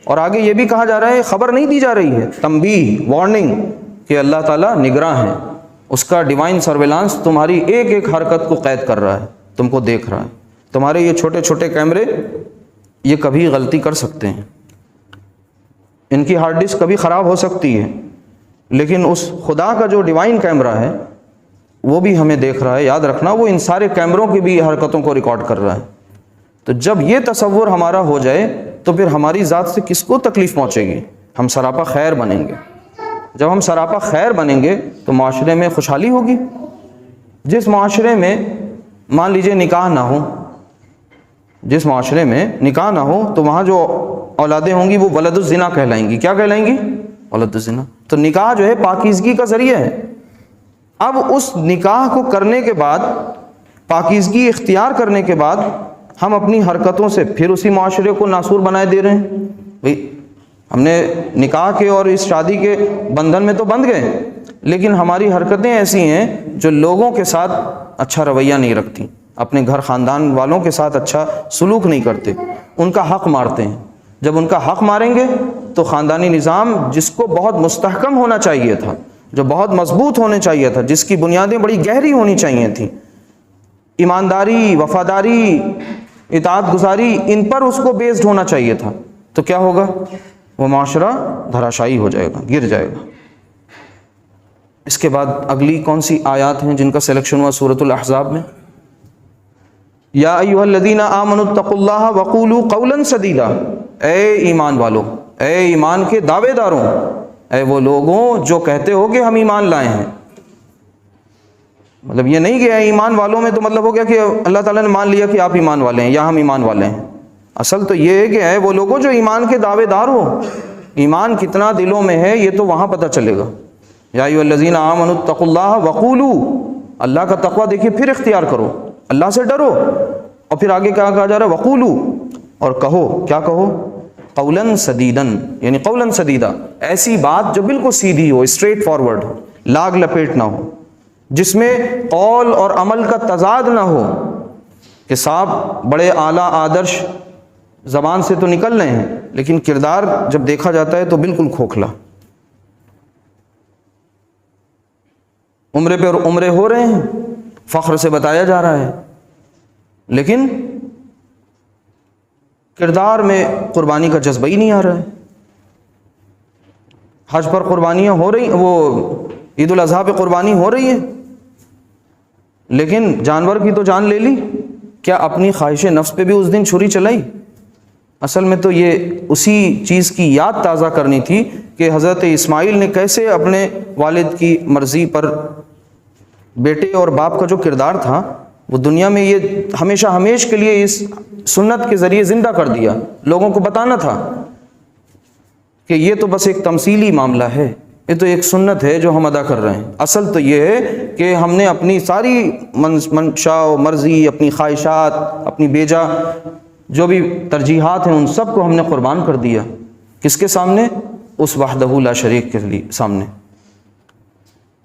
اور آگے یہ بھی کہا جا رہا ہے، خبر نہیں دی جا رہی ہے، تنبیہ، وارننگ، کہ اللہ تعالیٰ نگراں ہے، اس کا ڈیوائن سرویلانس تمہاری ایک ایک حرکت کو قید کر رہا ہے، تم کو دیکھ رہا ہے۔ تمہارے یہ چھوٹے چھوٹے کیمرے یہ کبھی غلطی کر سکتے ہیں، ان کی ہارڈ ڈسک کبھی خراب ہو سکتی ہے، لیکن اس خدا کا جو ڈیوائن کیمرہ ہے وہ بھی ہمیں دیکھ رہا ہے۔ یاد رکھنا، وہ ان سارے کیمروں کی بھی حرکتوں کو ریکارڈ کر رہا ہے۔ تو جب یہ تصور ہمارا ہو جائے تو پھر ہماری ذات سے کس کو تکلیف پہنچے گی؟ ہم سراپا خیر بنیں گے۔ جب ہم سراپا خیر بنیں گے تو معاشرے میں خوشحالی ہوگی۔ جس معاشرے میں مان لیجئے نکاح نہ ہو، جس معاشرے میں نکاح نہ ہو تو وہاں جو اولادیں ہوں گی وہ ولد الزنا کہلائیں گی۔ کیا کہلائیں گی؟ ولد الزنا۔ تو نکاح جو ہے پاکیزگی کا ذریعہ ہے۔ اب اس نکاح کو کرنے کے بعد، پاکیزگی اختیار کرنے کے بعد، ہم اپنی حرکتوں سے پھر اسی معاشرے کو ناسور بنائے دے رہے ہیں۔ بھئی ہم نے نکاح کے اور اس شادی کے بندھن میں تو بندھ گئے، لیکن ہماری حرکتیں ایسی ہیں جو لوگوں کے ساتھ اچھا رویہ نہیں رکھتی، اپنے گھر خاندان والوں کے ساتھ اچھا سلوک نہیں کرتے، ان کا حق مارتے ہیں۔ جب ان کا حق ماریں گے تو خاندانی نظام جس کو بہت مستحکم ہونا چاہیے تھا، جو بہت مضبوط ہونے چاہیے تھا، جس کی بنیادیں بڑی گہری ہونی چاہیے تھیں، ایمانداری، وفاداری، اطاعت گزاری، ان پر اس کو بیسڈ ہونا چاہیے تھا، تو کیا ہوگا؟ وہ معاشرہ دھراشائی ہو جائے گا، گر جائے گا۔ اس کے بعد اگلی کون سی آیات ہیں جن کا سلیکشن ہوا سورۃ الاحزاب میں؟ یا ایھا الذین آمنوا اتقوا اللہ وقولوا قولا سدیدا، اے ایمان والو، اے ایمان کے دعوے داروں، اے وہ لوگوں جو کہتے ہو کہ ہم ایمان لائے ہیں۔ مطلب یہ نہیں کہ اے ایمان والوں میں تو مطلب ہو گیا کہ اللہ تعالیٰ نے مان لیا کہ آپ ایمان والے ہیں یا ہم ایمان والے ہیں۔ اصل تو یہ ہے کہ اے وہ لوگوں جو ایمان کے دعوے دار ہو، ایمان کتنا دلوں میں ہے یہ تو وہاں پتہ چلے گا۔ یا ایھا الذین آمنوا اتقوا اللہ وقولوا، اللہ کا تقوی دیکھیے پھر اختیار کرو، اللہ سے ڈرو، اور پھر آگے کیا کہا جا رہا ہے؟ وقولوا، اور کہو، کیا کہو؟ قولا سدیدا، یعنی قولا سدیدا، ایسی بات جو بالکل سیدھی ہو، اسٹریٹ فارورڈ ہو، لاگ لپیٹ نہ ہو، جس میں قول اور عمل کا تضاد نہ ہو کہ صاحب بڑے اعلیٰ آدرش زبان سے تو نکل رہے ہیں لیکن کردار جب دیکھا جاتا ہے تو بالکل کھوکھلا۔ عمرے پہ عمرے ہو رہے ہیں، فخر سے بتایا جا رہا ہے، لیکن کردار میں قربانی کا جذبہ ہی نہیں آ رہا ہے۔ حج پر قربانیاں ہو رہی، وہ عید الاضحیٰ پہ قربانی ہو رہی ہے، لیکن جانور کی تو جان لے لی، کیا اپنی خواہش نفس پہ بھی اس دن چھری چلائی؟ اصل میں تو یہ اسی چیز کی یاد تازہ کرنی تھی کہ حضرت اسماعیل نے کیسے اپنے والد کی مرضی پر، بیٹے اور باپ کا جو کردار تھا وہ دنیا میں یہ ہمیشہ ہمیش کے لیے اس سنت کے ذریعے زندہ کر دیا. لوگوں کو بتانا تھا کہ یہ تو بس ایک تمثیلی معاملہ ہے، یہ تو ایک سنت ہے جو ہم ادا کر رہے ہیں. اصل تو یہ ہے کہ ہم نے اپنی ساری منشا و مرضی، اپنی خواہشات، اپنی بیجا جو بھی ترجیحات ہیں، ان سب کو ہم نے قربان کر دیا. کس کے سامنے؟ اس وحدہ لا شریک کے سامنے.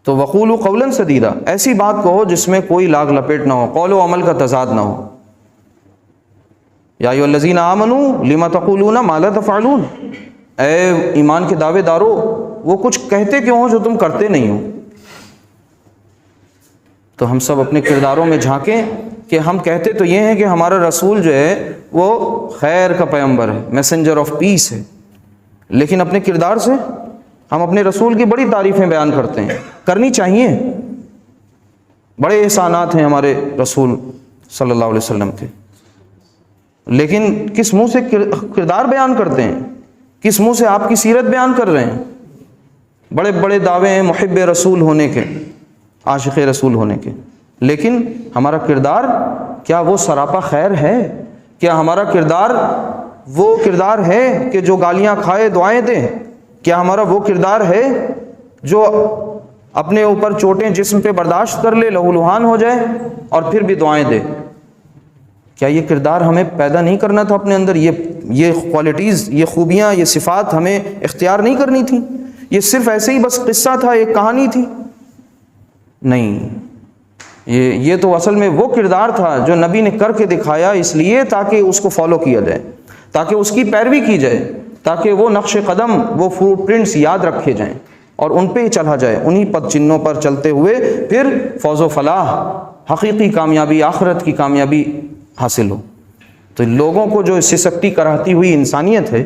تو وقولوا قولا سدیدا، ایسی بات کہو جس میں کوئی لاگ لپیٹ نہ ہو، قول و عمل کا تضاد نہ ہو. یا ایھا الذین آمنوا لما تقولون ما لا تفعلون، اے ایمان کے دعوے دارو، وہ کچھ کہتے کیوں ہو جو تم کرتے نہیں ہو. تو ہم سب اپنے کرداروں میں جھانکیں کہ ہم کہتے تو یہ ہیں کہ ہمارا رسول جو ہے وہ خیر کا پیغمبر ہے، میسنجر آف پیس ہے، لیکن اپنے کردار سے ہم اپنے رسول کی بڑی تعریفیں بیان کرتے ہیں. کرنی چاہیے، بڑے احسانات ہیں ہمارے رسول صلی اللہ علیہ وسلم کے، لیکن کس منہ سے کردار بیان کرتے ہیں، کس منہ سے آپ کی سیرت بیان کر رہے ہیں. بڑے بڑے دعوے ہیں محب رسول ہونے کے، عاشق رسول ہونے کے، لیکن ہمارا کردار کیا وہ سراپا خیر ہے؟ کیا ہمارا کردار وہ کردار ہے کہ جو گالیاں کھائے دعائیں دے؟ کیا ہمارا وہ کردار ہے جو اپنے اوپر چوٹیں جسم پہ برداشت کر لے، لہولہان ہو جائے اور پھر بھی دعائیں دے؟ کیا یہ کردار ہمیں پیدا نہیں کرنا تھا اپنے اندر؟ یہ کوالٹیز، یہ خوبیاں، یہ صفات ہمیں اختیار نہیں کرنی تھی؟ یہ صرف ایسے ہی بس قصہ تھا، ایک کہانی تھی؟ نہیں، یہ تو اصل میں وہ کردار تھا جو نبی نے کر کے دکھایا، اس لیے تاکہ اس کو فالو کیا جائے، تاکہ اس کی پیروی کی جائے، تاکہ وہ نقش قدم، وہ فوٹ پرنٹس یاد رکھے جائیں اور ان پہ ہی چلا جائے. انہی پد چنوں پر چلتے ہوئے پھر فوز و فلاح، حقیقی کامیابی، آخرت کی کامیابی حاصل ہو. تو لوگوں کو جو سسکتی کراتی ہوئی انسانیت ہے،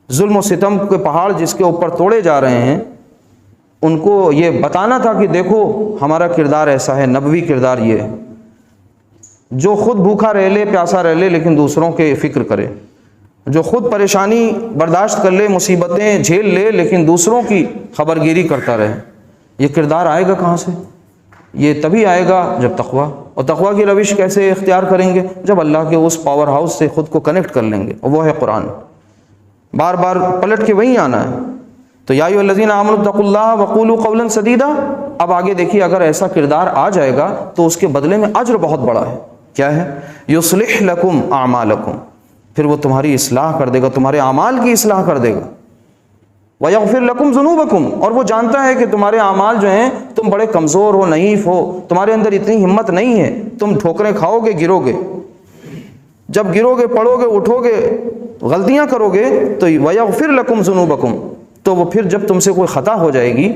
ظلم و ستم کے پہاڑ جس کے اوپر توڑے جا رہے ہیں، ان کو یہ بتانا تھا کہ دیکھو ہمارا کردار ایسا ہے، نبوی کردار یہ ہے، جو خود بھوکا رہ لے، پیاسا رہ لے، لیکن دوسروں کے فکر کرے، جو خود پریشانی برداشت کر لے، مصیبتیں جھیل لے، لیکن دوسروں کی خبرگیری کرتا رہے. یہ کردار آئے گا کہاں سے؟ یہ تبھی آئے گا جب تقویٰ، اور تقویٰ کی روش کیسے اختیار کریں گے؟ جب اللہ کے اس پاور ہاؤس سے خود کو کنیکٹ کر لیں گے، اور وہ ہے قرآن. بار بار پلٹ کے وہیں آنا ہے. تو یا ایھا الذین آمنوا اتقوا اللہ وقولوا قولا سدیدا. اب آگے دیکھیے، اگر ایسا کردار آ جائے گا تو اس کے بدلے میں اجر بہت بڑا ہے. کیا ہے؟ یصلح لکم اعمالکم، پھر وہ تمہاری اصلاح کر دے گا، تمہارے اعمال کی اصلاح کر دے گا. ویغفر لکم ذنوبکم، اور وہ جانتا ہے کہ تمہارے اعمال جو ہیں، تم بڑے کمزور ہو، نحیف ہو، تمہارے اندر اتنی ہمت نہیں ہے، تم ٹھوکریں کھاؤ گے، گرو گے. جب گرو گے، پڑو گے، اٹھو گے، غلطیاں کرو گے، تو ویغفر لکم ذنوبکم، تو وہ پھر جب تم سے کوئی خطا ہو جائے گی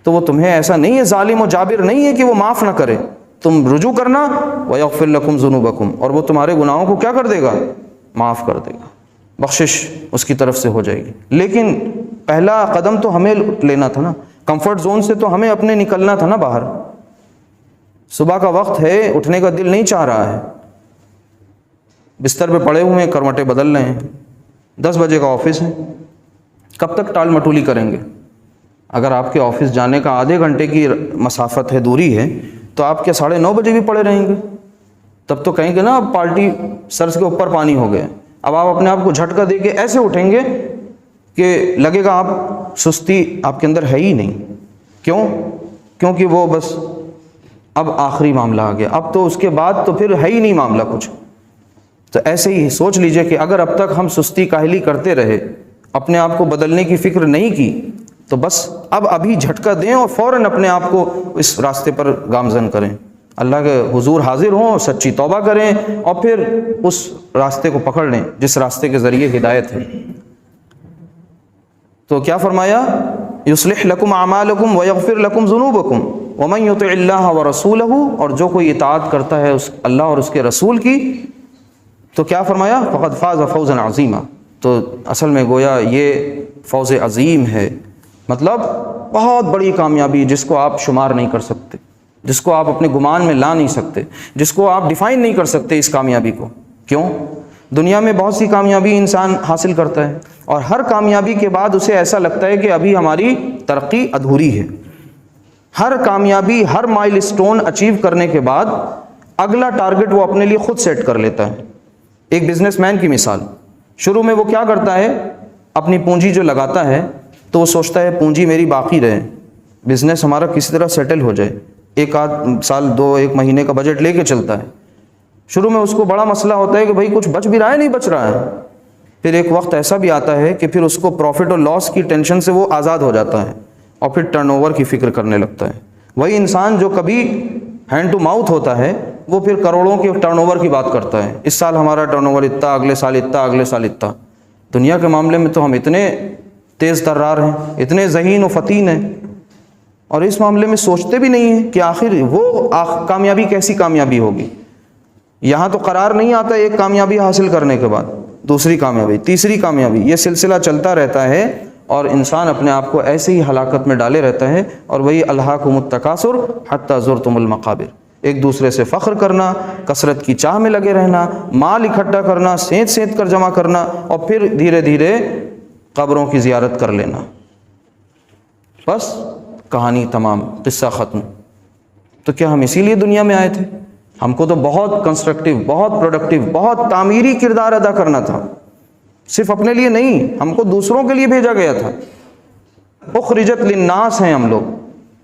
تو وہ تمہیں ایسا نہیں ہے، ظالم و جابر نہیں ہے کہ وہ معاف نہ کرے. تم رجوع کرنا، ویغفر لکم ذنوبکم، اور وہ تمہارے گناہوں کو کیا کر دے گا؟ معاف کر دے گا، بخشش اس کی طرف سے ہو جائے گی. لیکن پہلا قدم تو ہمیں لینا تھا نا، کمفرٹ زون سے تو ہمیں اپنے نکلنا تھا نا باہر. صبح کا وقت ہے، اٹھنے کا دل نہیں چاہ رہا ہے، بستر پہ پڑے ہوئے ہیں، کروٹیں بدل رہے ہیں، 10 بجے کا آفس ہے، کب تک ٹال مٹولی کریں گے؟ اگر آپ کے آفس جانے کا آدھے گھنٹے کی مسافت ہے، دوری ہے، تو آپ کیا 9:30 بجے بھی پڑے رہیں گے؟ تب تو کہیں گے نا اب پارٹی سر کے اوپر پانی ہو گئے. اب آپ اپنے آپ کو جھٹکا دے کے ایسے اٹھیں گے کہ لگے گا آپ سستی آپ کے اندر ہے ہی نہیں. کیوں؟ کیونکہ وہ بس اب آخری معاملہ آ گیا، اب تو اس کے بعد تو پھر ہے ہی نہیں معاملہ کچھ. تو ایسے ہی سوچ لیجئے کہ اگر اب تک ہم سستی کاہلی کرتے رہے، اپنے آپ کو بدلنے کی فکر نہیں کی، تو بس اب ابھی جھٹکا دیں اور فوراً اپنے آپ کو اس راستے پر گامزن کریں، اللہ کے حضور حاضر ہوں، سچی توبہ کریں، اور پھر اس راستے کو پکڑ لیں جس راستے کے ذریعے ہدایت ہے. تو کیا فرمایا؟ یصلح لکم اعمالکم ویغفر لکم ذنوبکم ومن یطع اللہ ورسولہ، اور جو کوئی اطاعت کرتا ہے اللہ اور اس کے رسول کی، تو کیا فرمایا؟ فقد فاز فوزا عظیما. تو اصل میں گویا یہ فوز عظیم ہے، مطلب بہت بڑی کامیابی جس کو آپ شمار نہیں کر سکتے، جس کو آپ اپنے گمان میں لا نہیں سکتے، جس کو آپ ڈیفائن نہیں کر سکتے اس کامیابی کو۔ کیوں؟ دنیا میں بہت سی کامیابی انسان حاصل کرتا ہے، اور ہر کامیابی کے بعد اسے ایسا لگتا ہے کہ ابھی ہماری ترقی ادھوری ہے۔ ہر کامیابی، ہر مائل سٹون اچیو کرنے کے بعد اگلا ٹارگٹ وہ اپنے لیے خود سیٹ کر لیتا ہے۔ ایک بزنس مین کی مثال، شروع میں وہ کیا کرتا ہے، اپنی پونجی جو لگاتا ہے تو وہ سوچتا ہے پونجی میری باقی رہے، بزنس ہمارا کسی طرح سیٹل ہو جائے، ایک آدھ سال، ایک مہینے کا بجٹ لے کے چلتا ہے۔ شروع میں اس کو بڑا مسئلہ ہوتا ہے کہ بھائی کچھ بچ بھی رہا ہے نہیں بچ رہا ہے۔ پھر ایک وقت ایسا بھی آتا ہے کہ پھر اس کو پروفٹ اور لاس کی ٹینشن سے وہ آزاد ہو جاتا ہے اور پھر ٹرن اوور کی فکر کرنے لگتا ہے۔ وہی انسان جو کبھی ہینڈ ٹو ماؤتھ ہوتا ہے وہ پھر کروڑوں کے ٹرن اوور کی بات کرتا ہے، اس سال ہمارا ٹرن اوور اتنا، اگلے سال اتنا، اگلے سال اتنا۔ دنیا کے معاملے میں تو ہم اتنے تیز ترار ہیں، اتنے ذہین و فتین ہیں، اور اس معاملے میں سوچتے بھی نہیں ہیں کہ آخر وہ کامیابی کیسی کامیابی ہوگی۔ یہاں تو قرار نہیں آتا ایک کامیابی حاصل کرنے کے بعد دوسری کامیابی، تیسری کامیابی، یہ سلسلہ چلتا رہتا ہے، اور انسان اپنے آپ کو ایسے ہی ہلاکت میں ڈالے رہتا ہے۔ اور وہی الہاکم التکاثر حتی زرتم المقابر، ایک دوسرے سے فخر کرنا، کثرت کی چاہ میں لگے رہنا، مال اکٹھا کرنا، سینت سینت کر جمع کرنا، اور پھر دھیرے دھیرے قبروں کی زیارت کر لینا، بس کہانی تمام، قصہ ختم۔ تو کیا ہم اسی لیے دنیا میں آئے تھے؟ ہم کو تو بہت کنسٹرکٹیو، بہت پروڈکٹیو، بہت تعمیری کردار ادا کرنا تھا، صرف اپنے لیے نہیں، ہم کو دوسروں کے لیے بھیجا گیا تھا۔ اخرجت للناس ہیں ہم لوگ،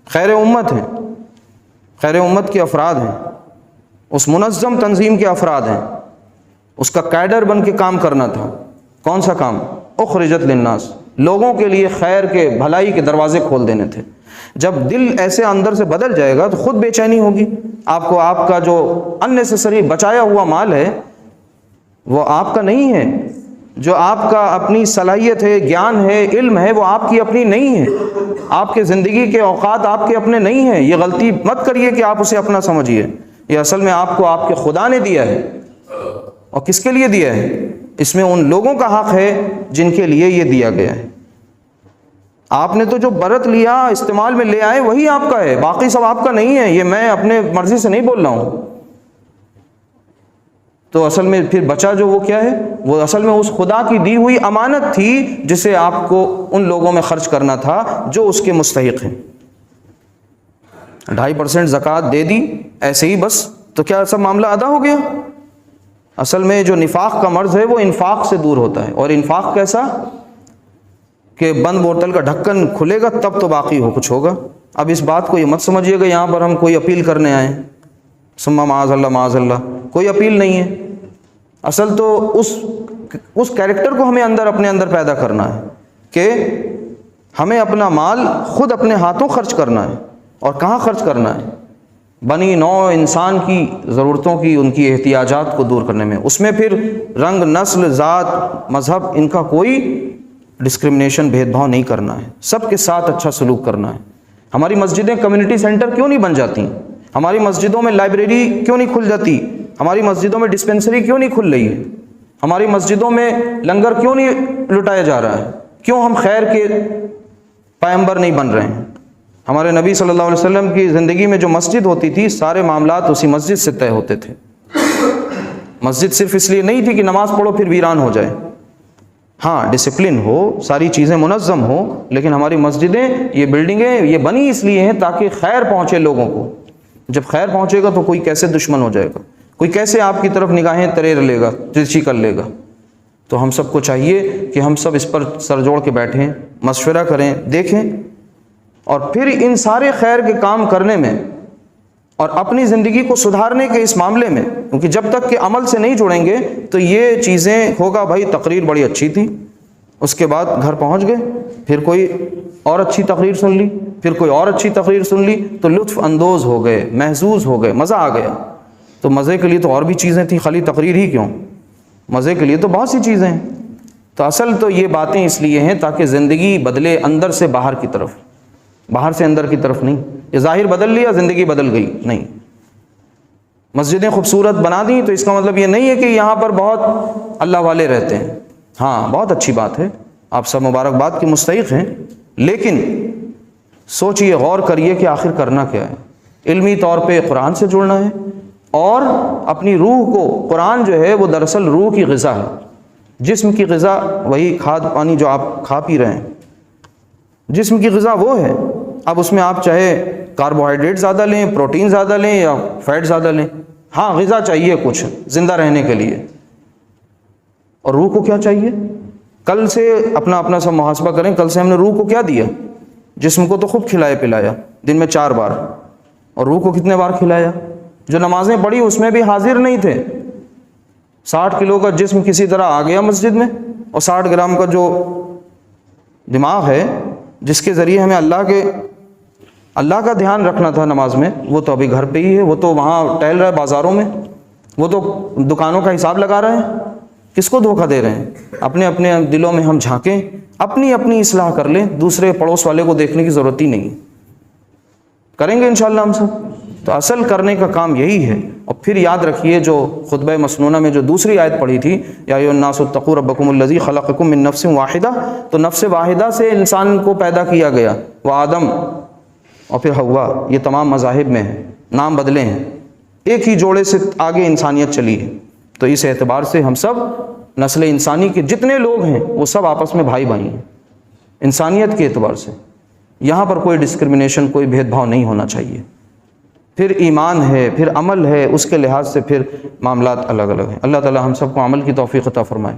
خیر امت ہیں، خیر امت کے افراد ہیں، اس منظم تنظیم کے افراد ہیں، اس کا کیڈر بن کے کام کرنا تھا۔ کون سا کام؟ اخرجت للناس، لوگوں کے لیے خیر کے، بھلائی کے دروازے کھول دینے تھے۔ جب دل ایسے اندر سے بدل جائے گا تو خود بے چینی ہوگی آپ کو، آپ کا جو اننیسیسری بچایا ہوا مال ہے وہ آپ کا نہیں ہے، جو آپ کا اپنی صلاحیت ہے، گیان ہے، علم ہے، وہ آپ کی اپنی نہیں ہے، آپ کے زندگی کے اوقات آپ کے اپنے نہیں ہیں۔ یہ غلطی مت کریے کہ آپ اسے اپنا سمجھیے، یہ اصل میں آپ کو آپ کے خدا نے دیا ہے۔ اور کس کے لیے دیا ہے؟ اس میں ان لوگوں کا حق ہے جن کے لیے یہ دیا گیا ہے۔ آپ نے تو جو برت لیا، استعمال میں لے آئے، وہی آپ کا ہے، باقی سب آپ کا نہیں ہے۔ یہ میں اپنے مرضی سے نہیں بول رہا ہوں۔ تو اصل میں پھر بچا جو وہ کیا ہے، وہ اصل میں اس خدا کی دی ہوئی امانت تھی جسے آپ کو ان لوگوں میں خرچ کرنا تھا جو اس کے مستحق ہیں۔ 2.5% زکوٰۃ دے دی ایسے ہی بس، تو کیا سب معاملہ ادا ہو گیا؟ اصل میں جو نفاق کا مرض ہے وہ انفاق سے دور ہوتا ہے۔ اور انفاق کیسا؟ کہ بند بوتل کا ڈھکن کھلے گا تب تو باقی ہو کچھ ہوگا۔ اب اس بات کو یہ مت سمجھیے گا یہاں پر ہم کوئی اپیل کرنے آئے ہیں، ثم معاذ اللہ معاذ اللہ، کوئی اپیل نہیں ہے۔ اصل تو اس کیریکٹر کو ہمیں اپنے اندر پیدا کرنا ہے کہ ہمیں اپنا مال خود اپنے ہاتھوں خرچ کرنا ہے۔ اور کہاں خرچ کرنا ہے؟ بنی نوع انسان کی ضرورتوں کی، ان کی احتیاجات کو دور کرنے میں۔ اس میں پھر رنگ، نسل، ذات، مذہب، ان کا کوئی ڈسکرمنیشن، بھید بھاؤ نہیں کرنا ہے، سب کے ساتھ اچھا سلوک کرنا ہے۔ ہماری مسجدیں کمیونٹی سینٹر کیوں نہیں بن جاتی؟ ہماری مسجدوں میں لائبریری کیوں نہیں کھل جاتی؟ ہماری مسجدوں میں ڈسپنسری کیوں نہیں کھل رہی ہے؟ ہماری مسجدوں میں لنگر کیوں نہیں لٹایا جا رہا ہے؟ کیوں ہم خیر کے پیغمبر نہیں بن رہے ہیں؟ ہمارے نبی صلی اللہ علیہ وسلم کی زندگی میں جو مسجد ہوتی تھی، سارے معاملات اسی مسجد سے طے ہوتے تھے۔ مسجد صرف اس لیے نہیں تھی کہ نماز پڑھو پھر ویران ہو جائے، ہاں ڈسپلن ہو، ساری چیزیں منظم ہو، لیکن ہماری مسجدیں، یہ بلڈنگیں یہ بنی اس لیے ہیں تاکہ خیر پہنچے لوگوں کو۔ جب خیر پہنچے گا تو کوئی کیسے دشمن ہو جائے گا، کوئی کیسے آپ کی طرف نگاہیں تریر لے گا، ترچھی کر لے گا۔ تو ہم سب کو چاہیے کہ ہم سب اس پر سر جوڑ کے بیٹھیں، مشورہ کریں، دیکھیں، اور پھر ان سارے خیر کے کام کرنے میں اور اپنی زندگی کو سدھارنے کے اس معاملے میں، کیونکہ جب تک کہ عمل سے نہیں جڑیں گے تو یہ چیزیں ہوگا بھائی تقریر بڑی اچھی تھی، اس کے بعد گھر پہنچ گئے، پھر کوئی اور اچھی تقریر سن لی، پھر کوئی اور اچھی تقریر سن لی، تو لطف اندوز ہو گئے، محظوظ ہو گئے، مزہ آ گیا۔ تو مزے کے لیے تو اور بھی چیزیں تھیں، خالی تقریر ہی کیوں؟ مزے کے لیے تو بہت سی چیزیں ہیں۔ تو اصل تو یہ باتیں اس لیے ہیں تاکہ زندگی بدلے اندر سے باہر کی طرف، باہر سے اندر کی طرف نہیں۔ یہ ظاہر بدل لیا زندگی بدل گئی، نہیں۔ مسجدیں خوبصورت بنا دیں تو اس کا مطلب یہ نہیں ہے کہ یہاں پر بہت اللہ والے رہتے ہیں، ہاں بہت اچھی بات ہے، آپ سب مبارکباد کے مستحق ہیں، لیکن سوچئے، غور کریے کہ آخر کرنا کیا ہے۔ علمی طور پہ قرآن سے جڑنا ہے، اور اپنی روح کو، قرآن جو ہے وہ دراصل روح کی غذا ہے، جسم کی غذا وہی کھاد پانی جو آپ کھا پی رہے ہیں، جسم کی غذا وہ ہے۔ اب اس میں آپ چاہے کاربوہائیڈریٹ زیادہ لیں، پروٹین زیادہ لیں یا فیٹ زیادہ لیں، ہاں غذا چاہیے کچھ زندہ رہنے کے لیے۔ اور روح کو کیا چاہیے؟ کل سے اپنا سب محاسبہ کریں، کل سے ہم نے روح کو کیا دیا؟ جسم کو تو خوب کھلایا پلایا، دن میں 4 بار، اور روح کو کتنے بار کھلایا؟ جو نمازیں پڑھی اس میں بھی حاضر نہیں تھے۔ 60 کلو کا جسم کسی طرح آ گیا مسجد میں، اور 60 گرام کا جو دماغ ہے جس کے ذریعے ہمیں اللہ کا دھیان رکھنا تھا نماز میں، وہ تو ابھی گھر پہ ہی ہے، وہ تو وہاں ٹہل رہا ہے بازاروں میں، وہ تو دکانوں کا حساب لگا رہے ہیں۔ کس کو دھوکہ دے رہے ہیں؟ اپنے دلوں میں ہم جھانکیں، اپنی اصلاح کر لیں، دوسرے پڑوس والے کو دیکھنے کی ضرورت ہی نہیں۔ کریں گے انشاءاللہ ہم سب، تو اصل کرنے کا کام یہی ہے۔ اور پھر یاد رکھیے جو خطبہ مسنونہ میں جو دوسری آیت پڑھی تھی، یا ایھا الناس اتقوا ربکم الذی خلقکم من نفس واحدہ، تو نفس واحدہ سے انسان کو پیدا کیا گیا، وہ آدم اور پھر حوا، یہ تمام مذاہب میں ہیں، نام بدلے ہیں، ایک ہی جوڑے سے آگے انسانیت چلی ہے۔ تو اس اعتبار سے ہم سب نسل انسانی کے جتنے لوگ ہیں وہ سب آپس میں بھائی بھائی ہیں، انسانیت کے اعتبار سے یہاں پر کوئی ڈسکرمنیشن، کوئی بھید بھاؤ نہیں ہونا چاہیے۔ پھر ایمان ہے، پھر عمل ہے، اس کے لحاظ سے پھر معاملات الگ الگ ہیں۔ اللہ تعالی ہم سب کو عمل کی توفیق عطا فرمائے۔